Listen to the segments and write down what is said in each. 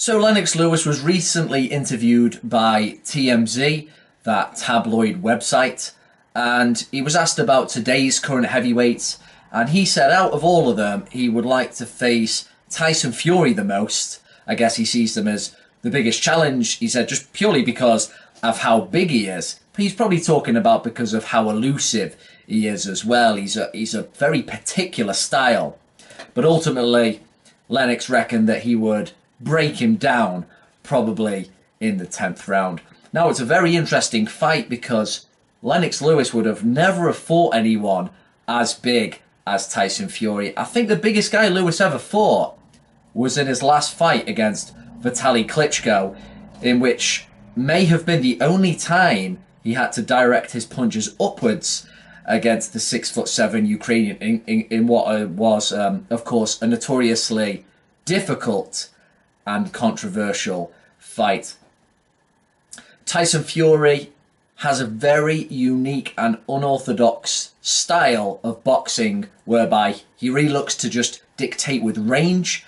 So Lennox Lewis was recently interviewed by TMZ, that tabloid website, and he was asked about today's current heavyweights, and he said out of all of them, he would like to face Tyson Fury the most. I guess he sees them as the biggest challenge, he said, just purely because of how big he is. But he's probably talking about because of how elusive he is as well. He's a very particular style. But ultimately, Lennox reckoned that he would break him down probably in the 10th round. Now, it's a very interesting fight because Lennox Lewis would have never have fought anyone as big as Tyson Fury. I think the biggest guy Lewis ever fought was in his last fight against Vitaly Klitschko, in which may have been the only time he had to direct his punches upwards against the 6'7" Ukrainian in what was, of course, a notoriously difficult and controversial fight. Tyson Fury has a very unique and unorthodox style of boxing whereby he really looks to just dictate with range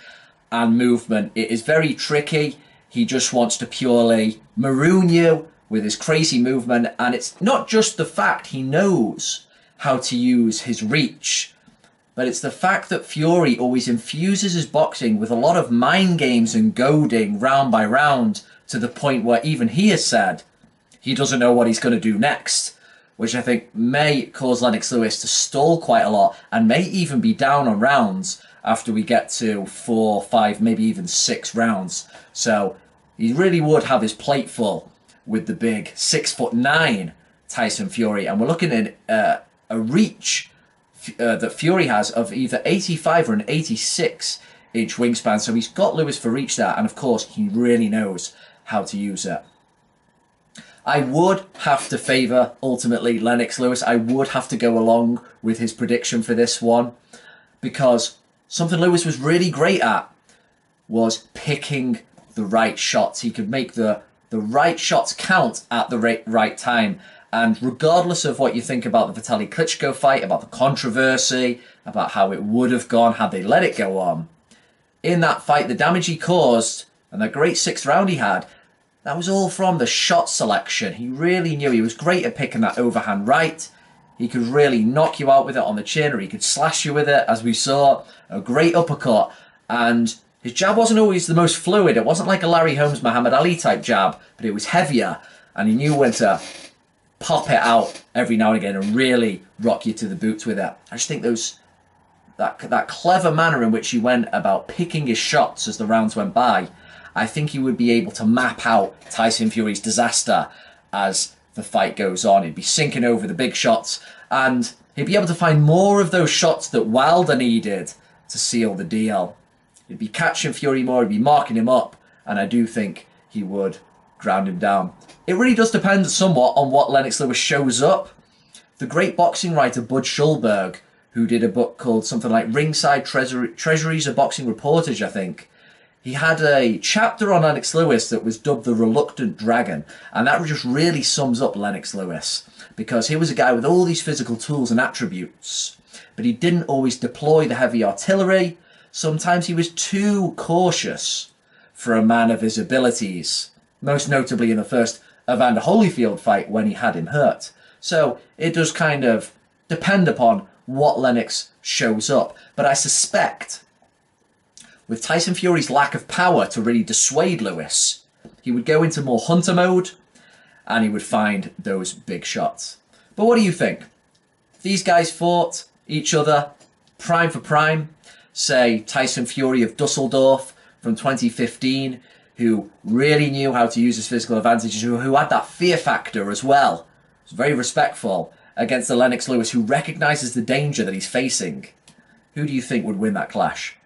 and movement. It is very tricky. He just wants to purely maroon you with his crazy movement, and it's not just the fact he knows how to use his reach, but it's the fact that Fury always infuses his boxing with a lot of mind games and goading round by round, to the point where even he has said he doesn't know what he's going to do next, which I think may cause Lennox Lewis to stall quite a lot and may even be down on rounds after we get to 4, 5, maybe even 6 rounds. So he really would have his plate full with the big 6'9" Tyson Fury, and we're looking at a reach that Fury has of either 85 or an 86-inch wingspan. So he's got Lewis for reach there, and of course he really knows how to use it. I would have to favour, ultimately, Lennox Lewis. I would have to go along with his prediction for this one, because something Lewis was really great at was picking the right shots. He could make the right shots count at the right time. And regardless of what you think about the Vitaly Klitschko fight, about the controversy, about how it would have gone had they let it go on, in that fight, the damage he caused and that great 6th round he had, that was all from the shot selection. He really knew. He was great at picking that overhand right. He could really knock you out with it on the chin, or he could slash you with it, as we saw. A great uppercut. And his jab wasn't always the most fluid. It wasn't like a Larry Holmes, Muhammad Ali type jab, but it was heavier. And he knew when to pop it out every now and again and really rock you to the boots with it. I just think that clever manner in which he went about picking his shots as the rounds went by, I think he would be able to map out Tyson Fury's disaster as the fight goes on. He'd be sinking over the big shots, and he'd be able to find more of those shots that Wilder needed to seal the deal. He'd be catching Fury more, he'd be marking him up, and I do think he would ground him down. It really does depend somewhat on what Lennox Lewis shows up. The great boxing writer Bud Schulberg, who did a book called something like Ringside Treasuries of Boxing Reportage, I think, he had a chapter on Lennox Lewis that was dubbed the Reluctant Dragon, and that just really sums up Lennox Lewis, because he was a guy with all these physical tools and attributes, but he didn't always deploy the heavy artillery. Sometimes he was too cautious for a man of his abilities, most notably in the first Evander Holyfield fight when he had him hurt. So it does kind of depend upon what Lennox shows up. But I suspect with Tyson Fury's lack of power to really dissuade Lewis, he would go into more hunter mode and he would find those big shots. But what do you think? If these guys fought each other prime for prime, say Tyson Fury of Dusseldorf from 2015, who really knew how to use his physical advantages, who had that fear factor as well, was very respectful, against the Lennox Lewis who recognises the danger that he's facing, who do you think would win that clash?